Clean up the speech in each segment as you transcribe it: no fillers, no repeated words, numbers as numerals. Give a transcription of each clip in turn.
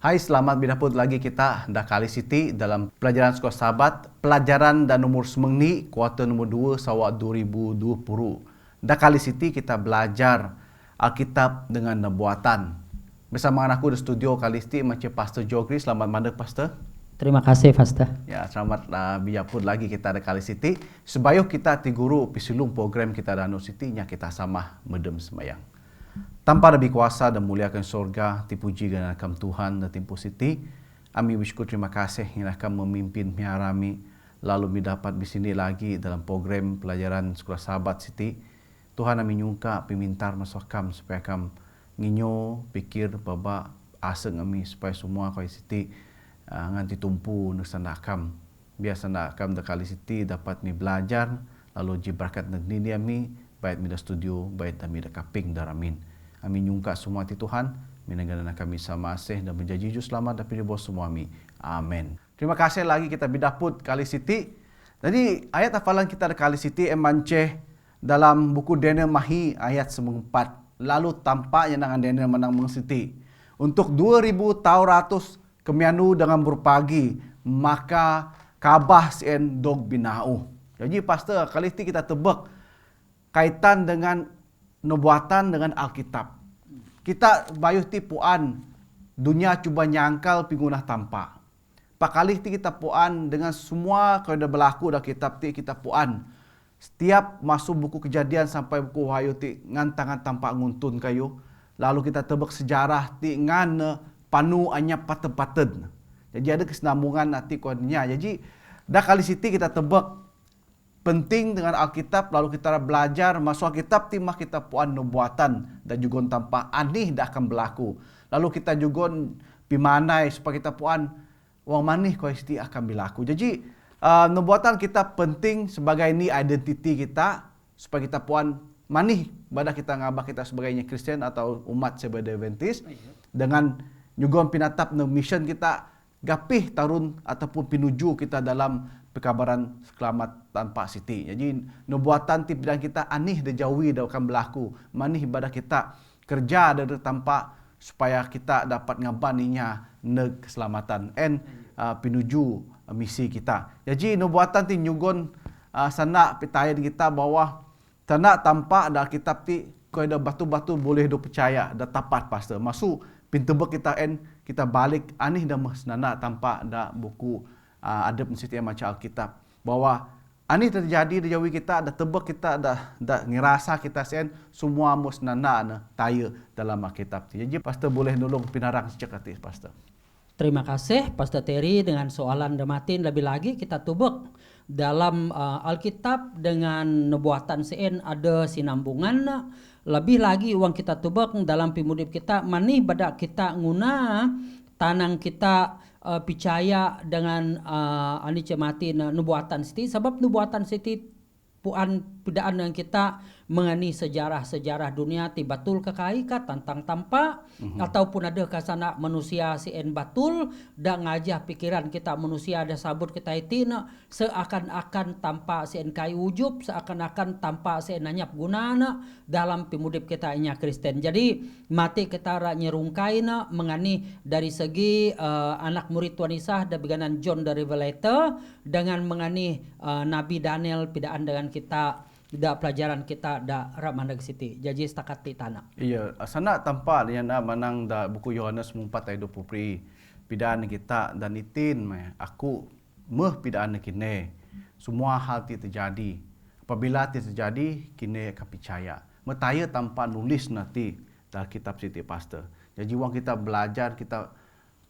Hai, selamat bidaput lagi kita dah kali Siti dalam pelajaran sekolah sahabat, pelajaran dan nomor semengni kuarter nomor 2 sawak 2020. Dah kali Siti kita belajar Alkitab dengan nubuatan. Bersama dengan aku di studio kali Siti macam Pastor Jogri. Selamat mandek Pastor. Terima kasih, Pastor. Ya, selamat bidaput lagi kita ada kali Siti. Sebayuh kita tiguru pisulung program kita dan Siti nya kita sama medem semayang. Tanpa lebih kuasa dan muliakan surga, dipuji dan akan Tuhan dan timpu Siti. Kami bersyukur terima kasih yang akan memimpin miharami. Lalu dapat di sini lagi dalam program pelajaran sekolah sahabat Siti. Tuhan kami nyungka pimintar masukam supaya kami nginyo pikir baba aseng kami supaya semua kau Siti nganti tumpu nusanakam. Biasa nakam dekali Siti dapat mi belajar lalu jibrakat negeri kami baik mi da studio baik kami da kaping daramin. Kami nyungka semua ti Tuhan, minagana kami sama asih dan menjadi jujur selamat dan pilih bos semua kami. Amin. Terima kasih lagi kita bidaput kali Siti. Jadi ayat hafalan kita kali Siti emanceh dalam buku Daniel Mahi ayat 4. Lalu tampaknya dengan Daniel menang Siti. Untuk 2000 tauratus kemianu dengan berpagi, maka kabah sien dog binau. Jadi pastor kali Siti kita tebak kaitan dengan nubuatan dengan Alkitab. Kita bayuh tipuan dunia cuba nyangkal pingunah tampak. Pak kali ti kita puan dengan semua kalau dah berlaku dah kitab ti kita puan. Setiap masuk buku kejadian sampai buku Wahyu ti ngantangan tampak nguntun kayu. Lalu kita tebak sejarah ti ngan panu anyap paten-paten. Jadi ada kesinambungan nanti kodenya. Jadi dah kali Siti kita tebak penting dengan Alkitab, lalu kita belajar masuk Alkitab timah kita puan nubuatan dan juga tanpa anih dah akan berlaku. Lalu kita juga pimanai supaya kita puan wang manih kau Siti akan berlaku. Jadi nubuatan kita penting sebagai ni identiti kita supaya kita puan manih pada kita ngabah kita sebagainya Kristen atau umat sebagai Adventist dengan juga pinatap mission kita gapih tarun ataupun pinuju kita dalam pekabaran selamat tanpa Siti. Jadi nubuatan tip dan kita anih dah jauhi dah akan berlaku. Manih ibadah kita kerja dah tanpa supaya kita dapat ngabaninya neg keselamatan and pinuju misi kita. Jadi nubuatan ti nyugon sana pitayan kita bahwa sana tanpa dah kitab ti kau ada batu-batu boleh do percaya dah tapat pastor. Masuk pintu bek kita and kita balik anih dah mesnana tanpa dah buku ada prinsip macam Alkitab bahwa ani terjadi di jawi kita ada tebak kita ada ngerasa kita sen semua musnana taya dalam Alkitab. Jadi pastor boleh nolong pinarang secakati pastor. Terima kasih Pastor Terry dengan soalan dematin lebih lagi kita tubek dalam Alkitab dengan nubuatan sen ada sinambungan lebih lagi uang kita tubek dalam pimudip kita mani badak kita nguna tanang kita percaya dengan ani cemati nubuatan Siti sebab nubuatan Siti puan pidaan dengan kita mengenai sejarah dunia ti batul kekaika tantang tampak ataupun ada kasana manusia si en batul dan ngajah pikiran kita manusia ada sabut kita itina seakan-akan tampak si en kai wujub seakan-akan tampak si en nanyap gunana dalam pimudip kita inya Kristen. Jadi mati kita nyerungkaina mengenai dari segi anak murid Tuhan Yesus dan biganan John the Revelator dengan mengenai Nabi Daniel pidaan dengan kita da pelajaran kita da Ramandag City. Jadi setakat ti tanah. Iya, sana tanpa yang manang da buku Yohanes 4 ayat 20 pidaan kita dan itin aku pidaan kini semua hal ti terjadi. Apabila ti terjadi kini akan percaya. Metaya tanpa nulis nanti dalam kitab Siti pastor. Jadi wang kita belajar kita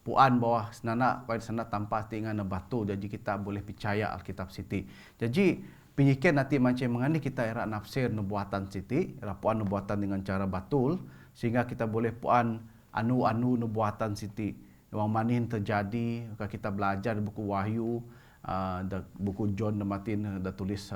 puan bawah senana pada sana tanpa tinggal batu jadi kita boleh percaya Alkitab Siti. Jadi penyikiran nanti macam mengenai kita era nafsir nubuatan Siti, era puan nubuatan dengan cara batul sehingga kita boleh puan anu-anu nubuatan Siti. Yang manin terjadi, kita belajar buku Wahyu, buku John Martin dah tulis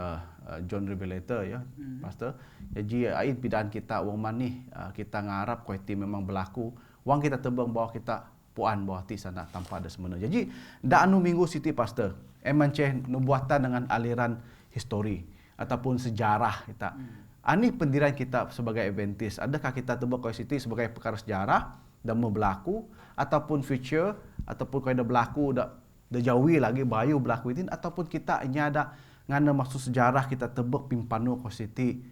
John Revelator ya, pastor. Jadi ain pidaan kita wang manih kita ngarap kau itu memang berlaku. Wang kita tebang bahawa kita puan bawah ti sana tanpa ada semena. Jadi dah anu minggu Siti pastor. Emanceh nubuatan dengan aliran histori ataupun sejarah kita. Ani pendirian kita sebagai Adventist. Adakah kita tebak Siti sebagai perkara sejarah dah mau berlaku ataupun future ataupun kalau dah berlaku dah jauh lagi bayu berlaku itu ataupun kita nya ada ngana masuk sejarah kita tebak pimpanu ko siti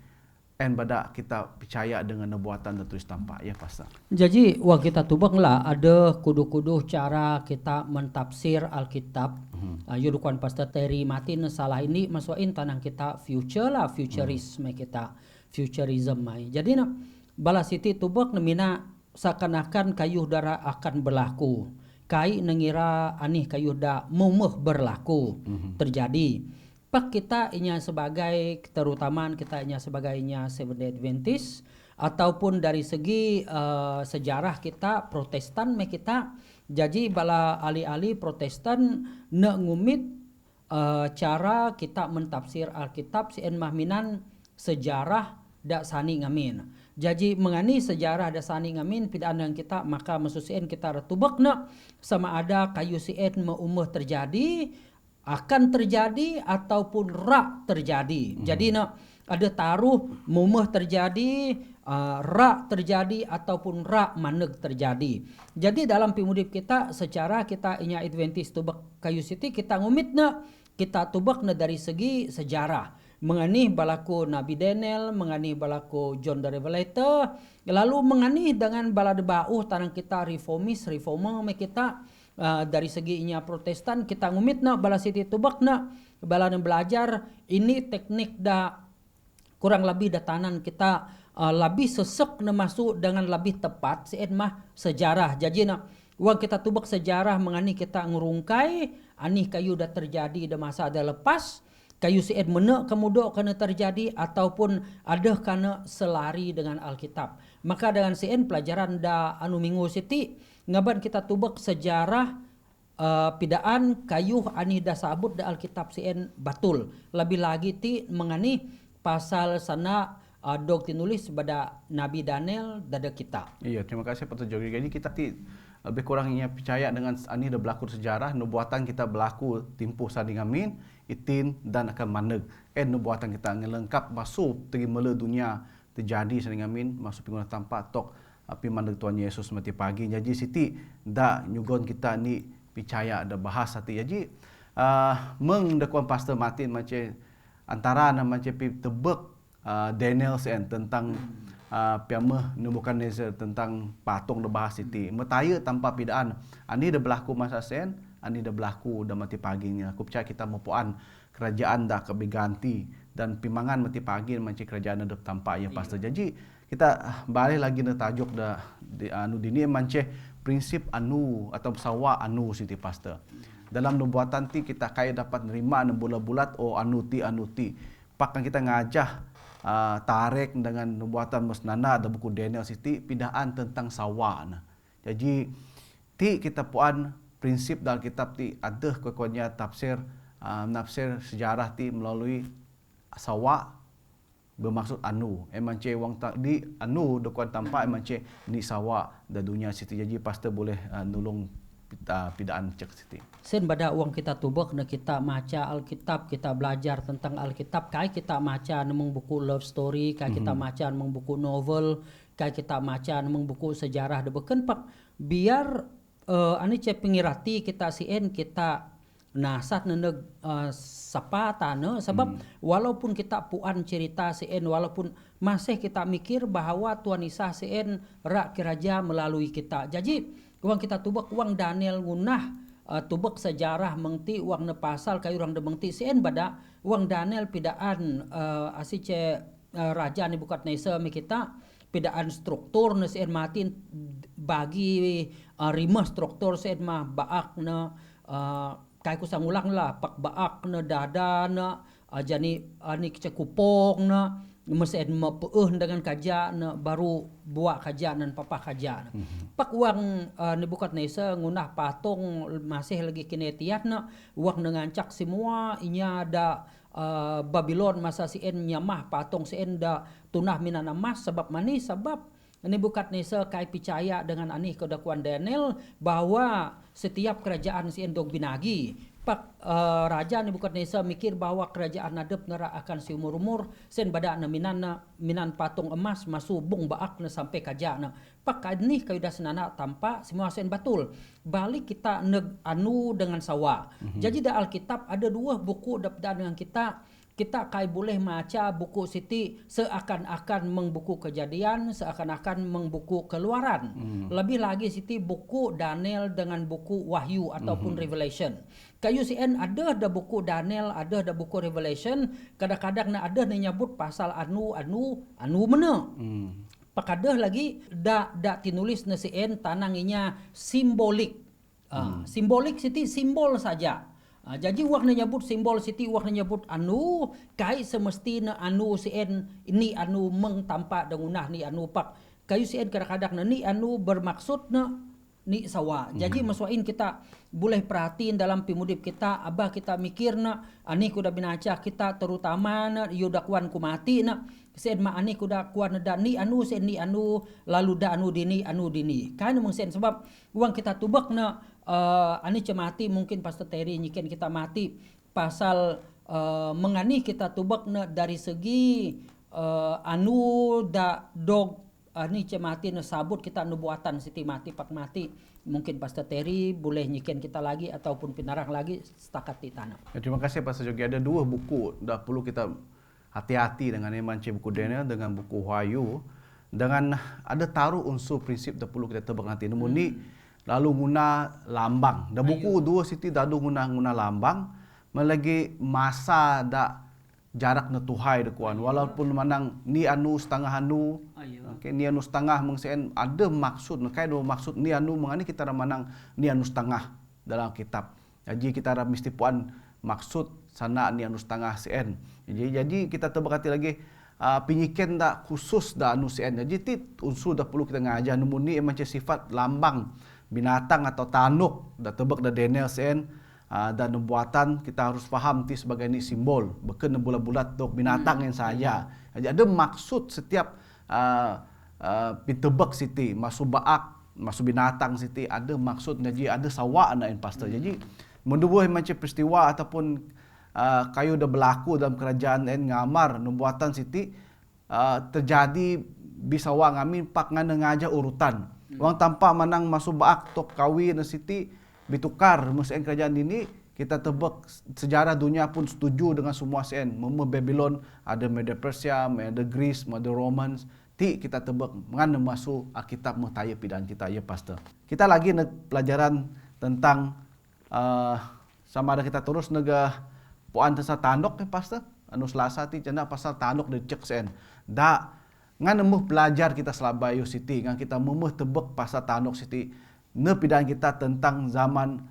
en badak kita percaya dengan nubuatan dan tulis tampak ya pastor. Jadi wang kita tubak lah ada kudu-kudu cara kita mentafsir Alkitab. Yudukan Pastor Terry Martin salah ini masukin tanang kita future lah, futurisme kita, futurism mai. Jadi nak bala siti tubak nemina seakan-akan kayuh dara akan berlaku. Kai nengira anih kayuh da mumeh berlaku terjadi. Pak kita inya sebagai terutama kita inya sebagainya Seventh-day Adventist ataupun dari segi sejarah kita Protestan me kita jadi bala ahli-ahli Protestan ne ngumit cara kita mentafsir Alkitab sien mahminan sejarah da sani ngamin. Jadi mengani sejarah da sani ngamin pidaan yang kita maka mesusien kita retubek na sama ada kayu sien meumuh terjadi akan terjadi ataupun rak terjadi. Jadi nak ada taruh mumeh terjadi, rak terjadi ataupun rak maneg terjadi. Jadi dalam pimudip kita secara kita inya Adventist tubak kayu siti kita ngumit na kita tubak na dari segi sejarah. Menganih balaku Nabi Daniel, menganih balaku John the Revelator, lalu menganih dengan balade bauh tanang kita reformer me kita dari segi inya Protestan kita ngumit na bala siti tubak na bala belajar ini teknik da kurang lebih datanan kita lebih sesek na masuk dengan lebih tepat sien mah sejarah. Jadi na wang kita tubak sejarah mengani kita ngurungkai anih kayu dah terjadi da masa ada lepas kayu sien mena kemudian kena terjadi ataupun ada kana selari dengan Alkitab. Maka dengan sien pelajaran da anu minggu siti ngaban kita tubak sejarah pidaan kayuh ani da sabut da Alkitab sien batul. Lebih lagi ti mengani pasal sana dog tinulis pada Nabi Daniel dada kita. Iya, terima kasih Pastor Jogi. Jadi kita ti lebih kurangnya percaya dengan ani da berlaku sejarah, nubuatan kita berlaku timpuh sadi ngamin, itin dan akan maneg. Nubuatan kita ngelengkap masuk tegi mele dunia terjadi sadi ngamin, masuk pingguna tampak tok api mandeg Tuhan Yesus mati pagi. Jadi siti da nyugon kita ni percaya ada bahas hati. Jadi meng dakuan Pastor Martin macam antara nama macam tebek Daniel sen tentang piamah Nebukadnezar tentang patung da bahas siti. Metaya tanpa pidaan. Ani da berlaku masa sen, ani da berlaku da mati paginya. Aku percaya kita mepuan kerajaan dah kebiganti dan pimangan mati pagi macam kerajaan da tampak ya Pastor. Jadi kita balik lagi na tajuk da di anu dini manceh prinsip anu atau sawa anu siti Pastor. Dalam nubuatan ti kita kaya dapat nerima bulat-bulat anu ti. Pakan kita ngajah tarik dengan nubuatan musnana ada buku Daniel siti pidaan tentang sawa na. Jadi ti kita puan prinsip dalam kitab ti ada kekuatnya tafsir nafsir sejarah ti melalui sawa bermaksud anu emance wang tak di anu dokuan tampak emance ni sawa da dunia situ. Jadi Pastor boleh nulung pidaan cek situ. Sen bada uang kita tubak na kita maca Alkitab, kita belajar tentang Alkitab, kai kita maca nemeng buku love story, kai kita maca nemeng buku novel, kai kita maca nemeng buku sejarah de beken pak biar ani ce pengirati kita sien kita nasat neneg sapa tane sebab walaupun kita puan cerita sien walaupun masih kita mikir bahwa Tuhan Isa sien rak kiraja melalui kita. Jadi uang kita tubak uang Daniel ngunah tubak sejarah mengti uang ne pasal kayu orang de mengti sien bada uang Daniel pidaan asice raja Nebukadnezar mi kita pidaan struktur ne sien matin bagi rimah struktur sien mah baak ne kai ku sangulang lah pak baak na dada na jani ani kupong na mesen mapeuh dengan kaja na baru buat kaja nan papa kaja na. Pak uang Nebukadnezar ngunah patung masih lagi kinetiat na uang dengan cak semua inya ada Babylon masa sien nyamah patung sien da tunah minan emas sebab mani sebab Nebukadnezar kai percaya dengan anih kedakuan Daniel bahwa setiap kerajaan sien dog binagi. pak raja Nebukadnezar mikir bahwa kerajaan nadep nera akan seumur-umur sen badak na minan patung emas masuk bung baak na sampai kajak na pak ni kayu dah senana tanpa semua sen batul balik kita anu dengan sawa. Jadi da Alkitab ada dua buku dapat dengan kita kai boleh baca buku Siti seakan-akan membuku Kejadian, seakan-akan membuku Keluaran. Lebih lagi Siti buku Daniel dengan buku Wahyu ataupun Revelation. Kayu CN ada buku Daniel, ada buku Revelation, kadang-kadang ada nyebut pasal anu mana. Pakadah lagi da tinulis na CN tananginya simbolik. Simbolik Siti simbol saja. Jadi wak na nyebut simbol Siti wak na nyebut anu kai semestinya anu CN ini anu mengtampak dengunah ni anu pak kayu CN kadang-kadang na ni anu bermaksud na ni sawa. Jadi masukin kita boleh perhatiin dalam pimudip kita abah kita mikir na ani kuda binaca kita terutama na yuda kuan kumati na sen ma ani kuda kuan da ni anu sen ni anu lalu da anu dini kan mung sen sebab uang kita tubak na ani cemati mungkin Pastor Terry nyiken kita mati pasal mengani kita tubak na dari segi anu da dog ani cemati na sabut kita nubuatan Siti mati pak mati mungkin Pastor Terry boleh nyiken kita lagi ataupun pinarang lagi setakat di tanah. Ya, terima kasih Pastor Jogi. Ada dua buku dah perlu kita hati-hati dengan iman buku Daniel dengan buku Wahyu dengan ada taruh unsur prinsip dah perlu kita tebak nanti. Namun ni lalu guna lambang. Dah buku dua Siti dah guna lambang melagi masa dah jarak na Tuhai dekuan walaupun manang ni anu setengah anu okey ni anu setengah mengsen ada maksud kai do maksud ni anu mengani kita manang ni anu setengah dalam kitab. Jadi kita mesti puan maksud sana ni anu setengah CN. Jadi kita terbakati lagi pinyiken dak khusus dak anu CN. Jadi ti unsur dah perlu kita ngajar namun ni macam sifat lambang binatang atau tanuk dah tebak dah Daniel CN. Dan nubuatan kita harus faham ti sebagai ni simbol beken bulat-bulat tok binatang yang saja. Jadi ada maksud setiap pitebek Siti masuk baak masuk binatang Siti ada maksud jadi ada sawa anak pastor. Jadi mendubuh macam peristiwa ataupun kayu dah berlaku dalam kerajaan ngamar nubuatan Siti terjadi bisa wang amin pak ngana ngaja urutan. Wang tanpa manang masuk baak tok kawin Siti bitukar musim kerajaan ini kita tebak sejarah dunia pun setuju dengan semua CN. Mema Babylon ada Media Persia, ada Greece, ada Romans. Ti kita tebak mengana masuk Alkitab mentaya pidan kita ya pastor. Kita lagi pelajaran tentang sama ada kita terus nega puan tesa tanduk ni pastor. Anu Selasa ti cina pasal tanduk di cek CN. Da ngana meh belajar kita Selabayu Siti ngan kita meh tebak pasal tanduk Siti. Nepidan kita tentang zaman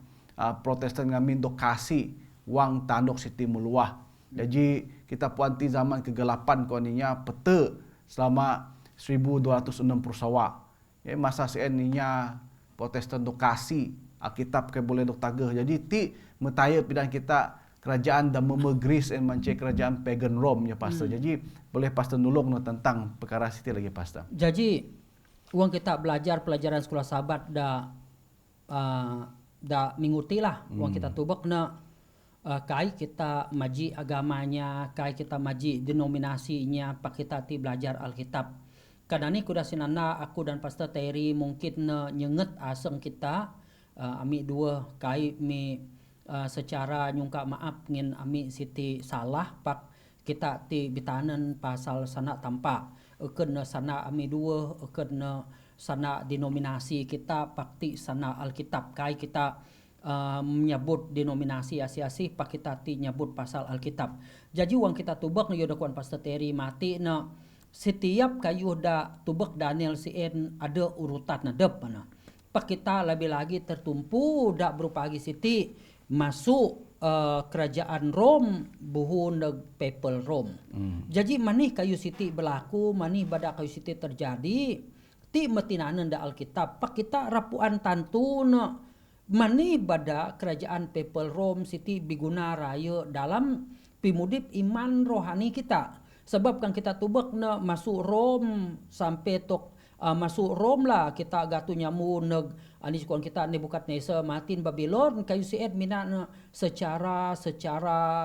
Protestan ngamin dok kasih wang tanduk Siti meluah. Jadi kita puanti zaman kegelapan koninya pete selama 1260 sawa. Ya masa CN ninya Protestan dok kasih Alkitab ke boleh dok tagah. Jadi ti metaya pidan kita kerajaan dan memegris dan mencek kerajaan pagan Rome ya pastor. Jadi boleh pastor nulung tentang perkara Siti lagi pastor. Jadi uang kita belajar pelajaran sekolah sahabat dah menguti lah uang kita tubak na kai kita maji agamanya kai kita maji denominasinya pak kita ti belajar Alkitab. Kadang ni kuda sinana aku dan Pastor Terry mungkin nyenget aseng kita ami dua kai mi secara nyungka maaf ngin ami Siti salah pak kita ti bitanen pasal sana tampak eken sana ami dua eken sana denominasi kita pakti sana Alkitab kai kita menyebut denominasi asi-asi pak kita ti nyebut pasal Alkitab. Jadi uang kita tubak na yodakuan Pastor Terry mati na setiap kayu da tubak Daniel CN ada urutan na dep na. Pak kita lebih lagi tertumpu dak berupa lagi Siti masuk kerajaan Rom buhun Papal Rome. Jadi manih kayu Siti berlaku, manih badak kayu Siti terjadi, ti metinanen da Alkitab. Pak kita rapuan tantu na manih badak kerajaan Papal Rome Siti biguna raya dalam pimudip iman rohani kita. Sebab kan kita tubak na masuk Rom sampai tok masuk Rom lah kita gatu nyamu neg ani kuan kita Nebukadnezar matin Babylon kayu sien mina secara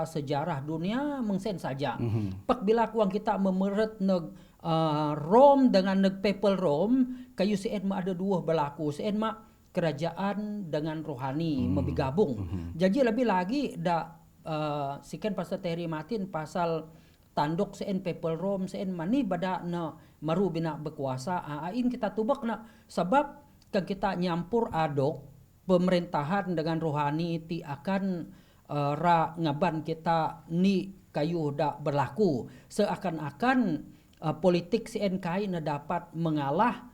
sejarah dunia mengsen saja. Pak bila kuang kita memeret neg Rom dengan neg Papal Rome kayu sien ada dua berlaku sien kerajaan dengan rohani bergabung. Jadi lebih lagi sikan pasal Terry Martin pasal tanduk sen Papal Rome sen mani bada na maru bina berkuasa ain kita tubak na sebab kan kita nyampur aduk pemerintahan dengan rohani ti akan ra ngaban kita ni kayu dak berlaku seakan-akan politik sen kai na dapat mengalah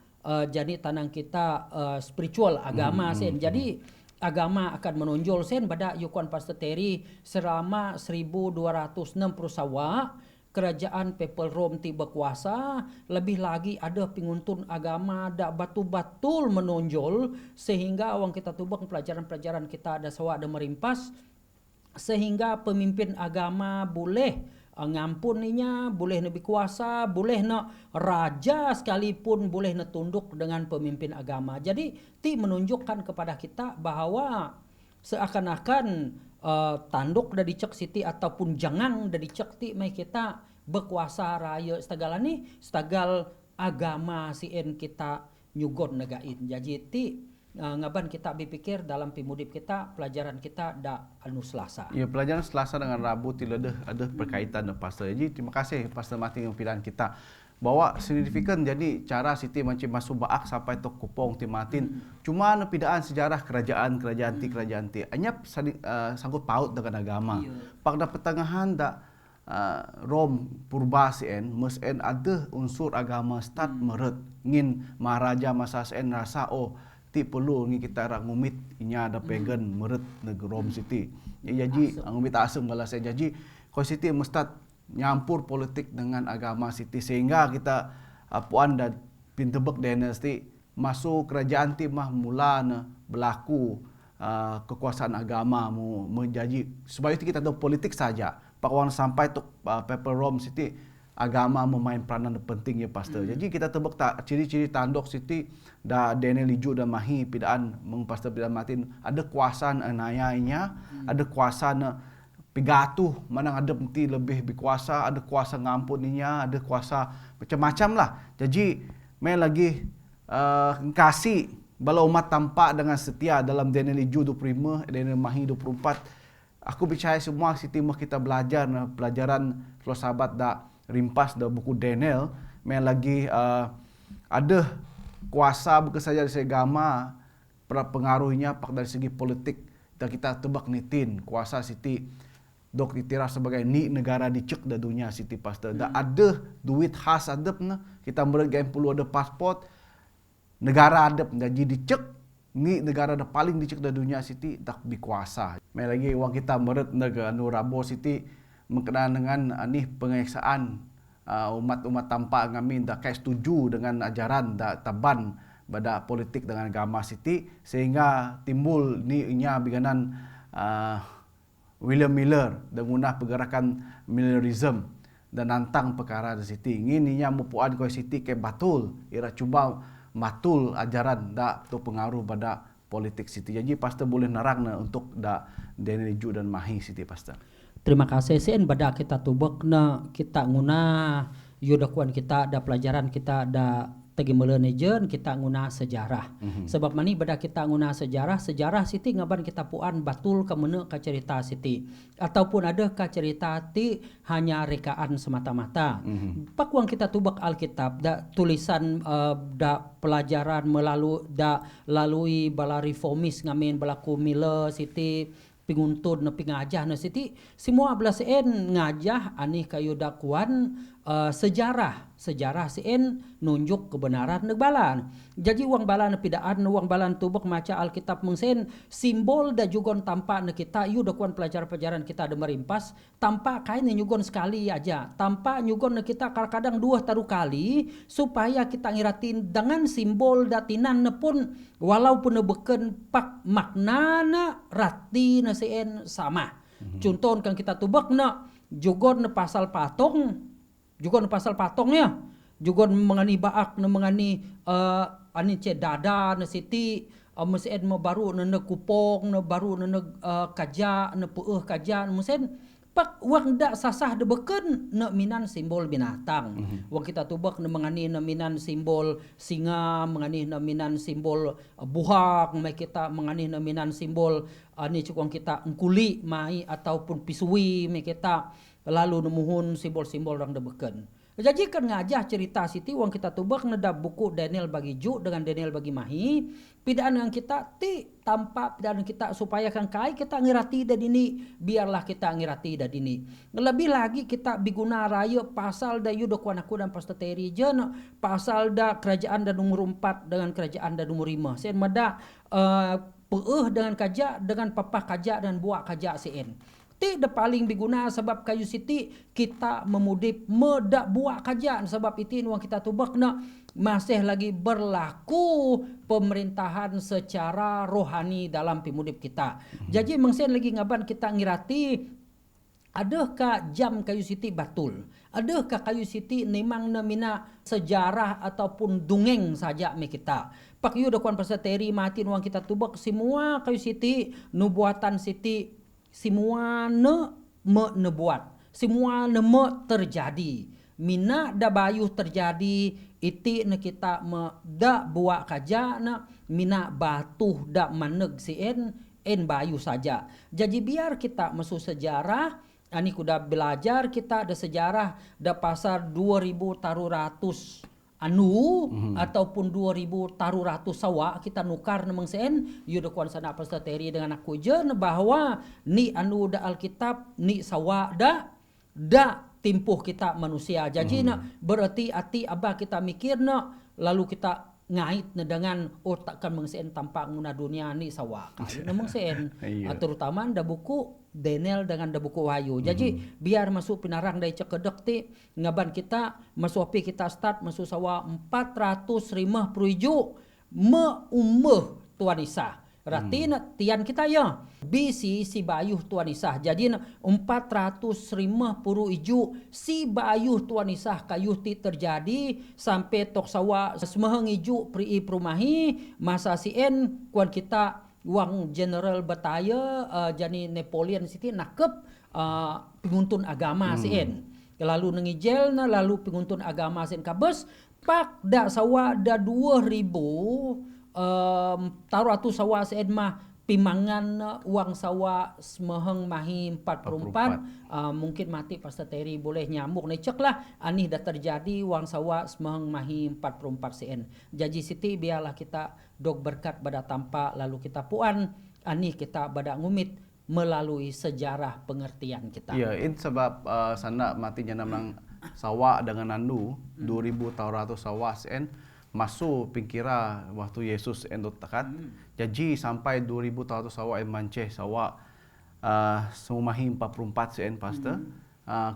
jadi tanang kita spiritual agama sen. Jadi agama akan menonjol sen pada Yukuan Pastor Terry selama 1260 sawa kerajaan Papal Rome ti berkuasa, lebih lagi ada penguntun agama dak batul-batul menonjol sehingga awang kita tubak pelajaran-pelajaran kita ada sawa ada merimpas sehingga pemimpin agama boleh ngampuninya, boleh lebih kuasa, boleh nak raja sekalipun boleh nak tunduk dengan pemimpin agama. Jadi ti menunjukkan kepada kita bahawa seakan-akan tanduk dari cek siti ataupun jangan dari cek ti mai kita berkuasa raya setagal ni setagal agama sien kita nyugon negain. Jadi ti ngaban kita berpikir dalam pimudip kita pelajaran kita dak anu Selasa. Ya, pelajaran Selasa dengan Rabu tidak ada berkaitan dengan pastor. Jadi terima kasih Pastor Martin yang pilihan kita. Bawa signifikan jadi cara Siti macam masuk baak sampai tok kupong ti Martin. Cuma pidaan sejarah kerajaan ti anyap sangkut paut dengan agama. Pada pertengahan dak Rom purba sien mesen ada unsur agama start meret ngin maharaja masa sien rasa ti perlu ni kita rak ngumit inya ada pagan meret neg Rom City. Jadi ngumit asem balas jadi ko Siti mestat nyampur politik dengan agama Siti sehingga kita puan dan pintebek dinasti masuk kerajaan ti mah mula berlaku kekuasaan agama menjadi sebab itu kita tahu politik saja pak wan sampai tu Papal Rome City agama memain peranan penting ya pastor. Jadi kita tebak tak ciri-ciri tanduk Siti da Daniel Liju dan Mahi pidaan pastor pidaan Martin ada kuasa anayanya ada kuasa pigatuh mana ada mesti lebih berkuasa, ada kuasa ngampuninya, ada kuasa macam-macam lah. Jadi main lagi kasih bala umat tampak dengan setia dalam Daniel Liju 25, Daniel Mahi 24. Aku percaya semua Siti mah kita belajar pelajaran filsafat dak rimpas dak buku Daniel, main lagi ada kuasa bukan saja dari segi agama, pengaruhnya pak dari segi politik. Dan kita tebak nitin kuasa Siti dok ditira sebagai ni negara dicek da dunia Siti pastor. Da ada duit khas adep na kita mereka perlu ada pasport negara adep jadi dicek ni negara da paling dicek da dunia Siti tak berkuasa. Mai lagi wang kita meret negara anu Rabo Siti mengenal dengan ni pengeksaan umat-umat tampak ngamin dak kai setuju dengan ajaran dak taban pada politik dengan agama Siti sehingga timbul ni inya biganan William Miller dan munah pergerakan Millerism dan nantang perkara di Siti. Ngininya mupuan kau Siti ke batul, ira cuba matul ajaran dak tu pengaruh pada politik Siti. Jadi pastor boleh narang untuk dak Daniel Liju dan Mahi Siti pastor. Terima kasih sen pada kita tubek na kita nguna yudakuan kita ada pelajaran kita ada tegi melenejen kita nguna sejarah. Sebab mani pada kita nguna sejarah Siti ngaban kita puan batul ke mana ka cerita Siti ataupun ada ka cerita ti hanya rekaan semata-mata. Pakuang kita tubak Alkitab da tulisan da pelajaran lalui bala reformis ngamin balaku Miller Siti pinguntun na pingajah na Siti semua belas en ngajah ani kayu dakuan sejarah sien nunjuk kebenaran negbalan. Jadi uang balan pidaan uang balan tubek maca Alkitab mengsen simbol da jugon tampak na kita yu dakuan pelajaran-pelajaran kita ada merimpas tampak kain nyugon sekali aja tampak nyugon na kita kadang dua taruh kali supaya kita ngiratin dengan simbol datinan na pun walaupun na beken pak maknana rati na sien sama. Contoh kan kita tubek na jugon na pasal patong juga pasal patongnya juga mengani baak na mengani ani ce dada na siti mesin baru na kupong na baru na kaja na pueuh kaja mesin pak wang dak sasah de beken na minan simbol binatang. Wang kita tubak na mengani na minan simbol singa, mengani na minan simbol buhak, mai kita mengani na minan simbol ani cukuang kita engkuli mai ataupun pisui mai kita lalu nemuhun simbol-simbol orang de beken. Jadi kan ngajah cerita siti wang kita tubak neda buku Daniel bagi Ju dengan Daniel bagi Mahi. Pidaan yang kita tanpa pidaan kita supaya kan kai kita ngirati dan ini biarlah kita ngirati dan ini. Lebih lagi kita biguna raya pasal da yudo kuanaku dan pasteteri jen pasal da kerajaan dan nomor 4 dengan kerajaan dan nomor 5. Sen mada peueuh dengan kaja dengan papah kaja dan buak kaja sen. Tidak paling diguna sebab kayu siti kita memudip medak buat kajian sebab itu uang kita tubak nak masih lagi berlaku pemerintahan secara rohani dalam pemudip kita. Jadi mengsen lagi ngaban kita ngirati adakah jam kayu siti batul? Adakah kayu siti memang namina sejarah ataupun dungeng saja me kita? Pak yu dakuan pasateri mati uang kita tubak semua kayu siti nubuatan siti semua ne buat, semua ne terjadi. Mina da bayu terjadi, iti ne kita da buat kaja na mina batuh da maneg si en bayu saja. Jadi biar kita masuk sejarah, ani kuda belajar kita ada sejarah da pasar 2000 taruh anu ataupun 2000 taruh ratus sawa kita nukar nemang sen yuda kuan sana pasateri dengan aku jen bahwa ni anu da Alkitab ni sawa da timpuh kita manusia. Jadi berarti ati abah kita mikir lalu kita ngait dengan takkan mengsen tanpa nguna dunia ni sawa kali nemang sen terutama da buku Daniel dengan da buku Wahyu. Jadi biar masuk pinarang dari cekedek ti ngaban kita masuk api kita start masuk sawa 450 meumeh Tuan Isa. Berarti tian kita ya BC si bayuh Tuan Isa. Jadi 450 si bayuh Tuan Isa kayuh ti terjadi sampai tok sawa semeheng iju pri perumahi masa sien kuan kita wang general bataya jani Napoleon siti nakep penguntun agama sien. Lalu nangijel na lalu penguntun agama sien kabes pak da sawa da 2000 taruh atu sawa sien mah pimangan uang sawa semeheng mahi 44 mungkin mati pasateri boleh nyamuk necek lah anih dah terjadi uang sawa semeheng mahi 44 sen. Jadi siti biarlah kita dog berkat pada tanpa lalu kita puan anih kita bada ngumit melalui sejarah pengertian kita. Ya, ini sebab sana mati janam sawa dengan andu 2000 tahu sawa sen masuk pingkira waktu Yesus endot takat. Jadi sampai 2000 tahun sawa manceh sawa semumahi 44 sen pastor.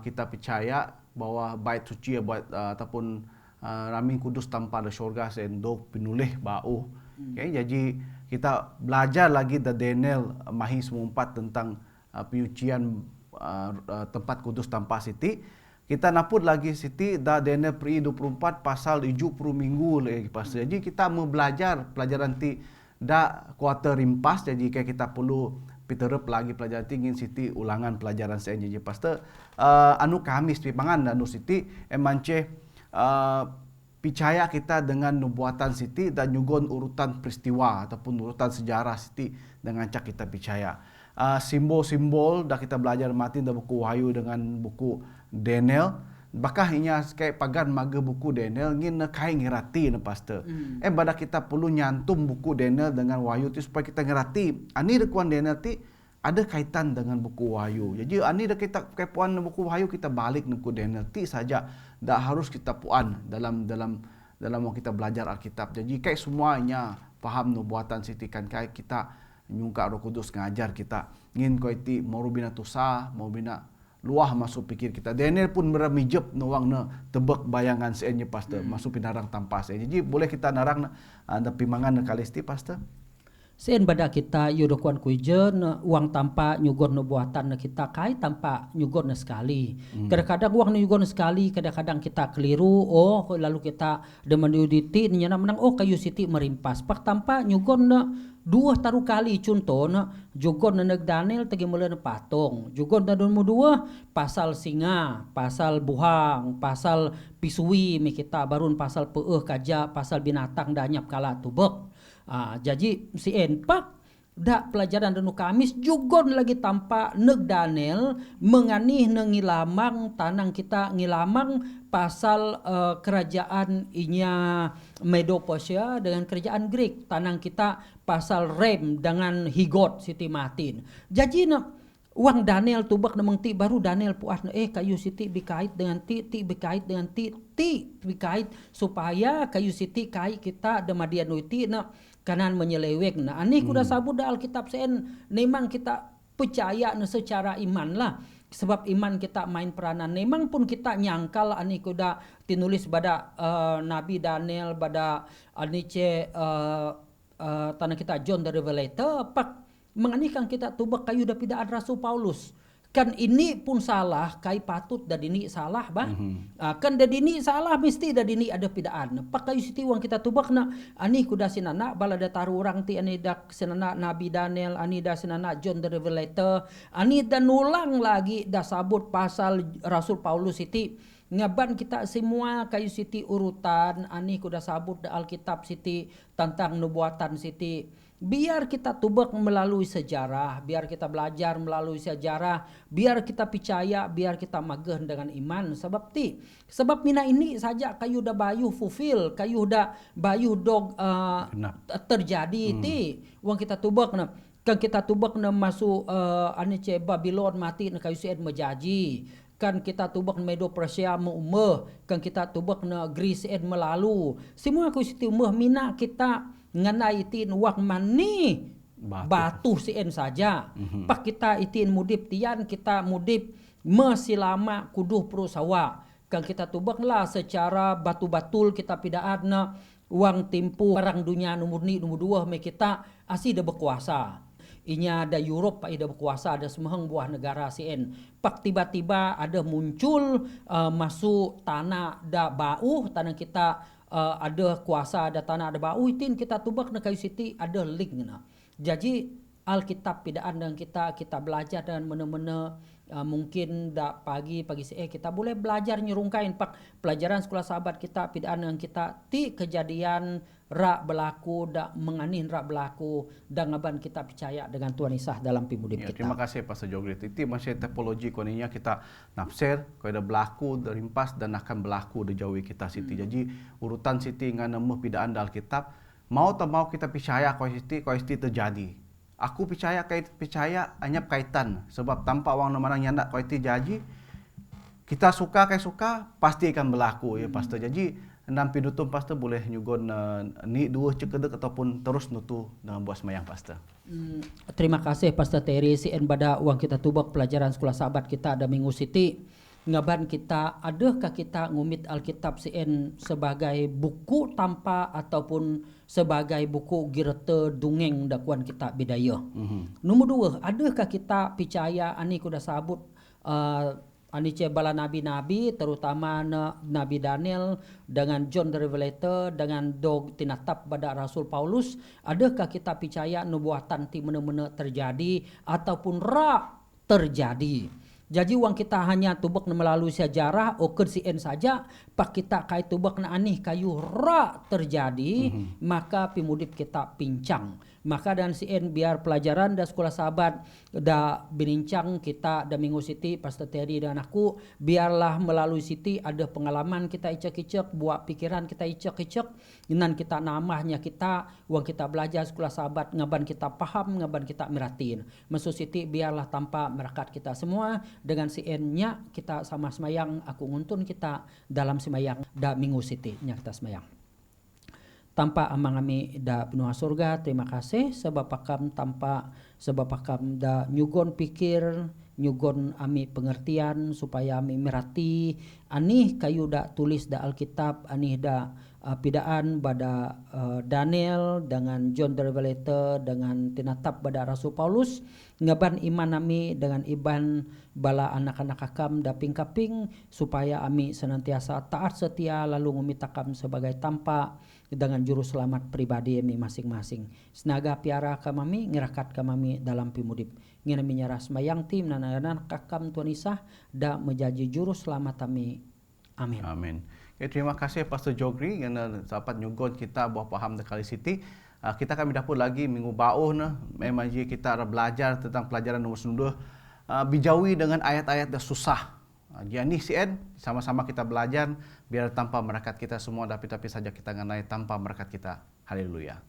Kita percaya bahwa bait suci buat ataupun ramin kudus tanpa ada syurga sen dok pinulih bau. Okay, jadi kita belajar lagi dari Daniel mahi 4 tentang penyucian tempat kudus tanpa siti. Kita naput lagi siti da Daniel pri 24 pasal 70 minggu lagi pasal. Jadi kita mau belajar pelajaran ti da kuarter rimpas jadi kayak kita perlu piterep lagi pelajaran tinggi siti ulangan pelajaran saya jadi pasal anu Kamis pipangan anu siti emance percaya kita dengan nubuatan siti dan nyugon urutan peristiwa ataupun urutan sejarah siti dengan cak kita percaya. Simbol-simbol dah kita belajar mati dah buku Wahyu dengan buku Daniel. Bakah inya kayak pagan maga buku Daniel ngin kai ngirati na pastor. Bada kita perlu nyantum buku Daniel dengan Wahyu tu supaya kita ngirati. Ani rekuan Daniel ti ada kaitan dengan buku Wahyu. Jadi ani dah kita kepuan buku Wahyu kita balik buku Daniel ti saja. Dah harus kita puan dalam kita belajar Alkitab. Jadi kayak semuanya faham nubuatan siti kan kayak kita nyungka Roh Kudus ngajar kita ngin ko iti mau bina tusa mau bina luah masuk pikir kita. Daniel pun meramijep nuang na tebek bayangan seenye pastor masuk pinarang tanpa saya. Jadi boleh kita narang na pimangan na kalisti pastor. Sen bada kita yudokuan kuijen uang tanpa nyugon buatan kita kai tanpa nyugon sekali. Kadang-kadang uang nyugon sekali, kadang-kadang kita keliru. Oh lalu kita demen diuditi nyana menang oh kayu siti merimpas. Pak tanpa nyugon dua taruh kali contoh jugon neg Daniel tegi meuleun patung. Jugon na dua pasal singa, pasal buhang, pasal pisui mi kita barun pasal peueuh kaja, pasal binatang danyap kala tubek. Jadi si enpak dak pelajaran denu Kamis jugon lagi tanpa neg Daniel menganih ngilamang tanang kita ngilamang pasal kerajaan inya Medo-Persia dengan kerajaan Greek tanang kita pasal Rem dengan Higot Siti Martin. Jadi uang Daniel tubak namang ti baru Daniel puas kayu siti bikait dengan ti bikait dengan ti bikait supaya kayu siti kai kita demadian nuiti kanan menyelewek ani kuda sabut da Alkitab sen memang kita percaya secara iman lah sebab iman kita main peranan memang pun kita nyangkal ani kuda tinulis pada Nabi Daniel pada ani tanah kita John the Revelator pak menganikan kita tubak kayu da pidaan Rasul Paulus kan ini pun salah kai patut da dini salah bah kan da dini salah mesti da dini ada pidaan pak kayu siti uang kita tubak na ani kuda sinana bala da taru urang ti ani da sinana Nabi Daniel ani da sinana John the Revelator ani da nulang lagi da sabut pasal Rasul Paulus siti ngaban kita semua kayu siti urutan ani kuda sabut da Alkitab siti tentang nubuatan siti biar kita tubak melalui sejarah, biar kita belajar melalui sejarah, biar kita percaya, biar kita mageh dengan iman. Sebab mina ini saja kayu da bayu fulfill, kayu da bayu dog terjadi ti. Wang kita tubak na, kan kita tubak na masuk ane Babylon mati na kayu sied mejaji. Kan kita tubak Medo Persia meumeh, kan kita tubak na Greece ed melalu. Semua kayu situ umeh mina kita nganai itin wak mani batu sien saja. Pak kita itin mudip tian kita mudip mesilama kuduh perusawa. Kan kita tubak lah secara batu-batul kita pidaan na uang timpu perang dunia nomor 2 me kita asih da berkuasa. Inya ada Europe pak ida berkuasa ada semeheng buah negara sien. Pak tiba-tiba ada muncul masuk tanah da bau tanah kita ada kuasa ada tanah ada bau itin kita tubak na kayu siti ada link na. Jadi Alkitab pidaan dan kita belajar dan mana-mana mungkin dak pagi kita boleh belajar nyerungkain pak pelajaran sekolah sahabat kita pidaan yang kita ti kejadian rak berlaku dak menganin rak berlaku dan ngaban kita percaya dengan Tuhan Yesus dalam pimudip kita. Terima kasih Pastor Jogrit. Itu masih topologi koninya kita nafsir kau ada berlaku rimpas dan akan berlaku di jauhi kita siti. Jadi urutan siti ngan nemu pidaan dalam Alkitab mau tak mau kita percaya kau siti terjadi. Aku percaya anyap kaitan sebab tanpa orang mana nyandak kau itu jadi kita suka pasti akan berlaku ya pastor. Jadi enam pidutum pastor boleh nyugon ni dua cekedek ataupun terus nutu dengan buah semayang pastor. Terima kasih Pastor Terry sien pada uang kita tubak pelajaran sekolah sahabat kita ada minggu siti ngaban kita adakah kita ngumit Alkitab sien sebagai buku tanpa ataupun sebagai buku girete dungeng dakuan kita bidaya. Nomor 2, adakah kita percaya ani kuda sabut ani bala nabi-nabi terutama Nabi Daniel dengan John the Revelator dengan dog tinatap pada Rasul Paulus adakah kita percaya nubuatan ti mena-mena terjadi ataupun ra terjadi. Jadi uang kita hanya tubak melalui sejarah oker sien saja pak kita kai tubak na anih kayu ra terjadi maka pimudip kita pincang maka dan sien biar pelajaran da sekolah sahabat da binincang kita da minggu siti Pastor Terry dan aku biarlah melalui siti ada pengalaman kita icek-icek buat pikiran kita icek-icek dan kita namahnya kita uang kita belajar sekolah sahabat ngaban kita paham ngaban kita meratiin masuk siti biarlah tanpa merakat kita semua dengan siennya kita sama semayang aku nguntun kita dalam semayang da minggu siti nya kita semayang tanpa amang ami da benua surga terima kasih sebab pakam tanpa sebab pakam da nyugon pikir nyugon ami pengertian supaya ami merati anih kayu da tulis da Alkitab anih da pidaan pada Daniel dengan John the Revelator dengan tinatap pada Rasul Paulus ngaban iman ami dengan iban bala anak-anak akam daping kaping supaya ami senantiasa taat setia lalu ngumitakan sebagai tampa dengan juru selamat pribadi ami masing-masing. Senaga piara kamami ngirakat kamami dalam pimudip. Ngina minyara semayang tim anak-anak akam Tuhan Isah da menjadi juru selamat kami. Amin. Amin. Okay, terima kasih Pastor Jogri yang dapat nyugon kita buah paham Kali City. Kita kami dapat lagi minggu bauh memang kita belajar tentang pelajaran nomor 2 bijawi dengan ayat-ayat yang susah. Jadi CN sama-sama kita belajar biar tanpa berkat kita semua tapi saja kita mengenai tanpa berkat kita. Haleluya.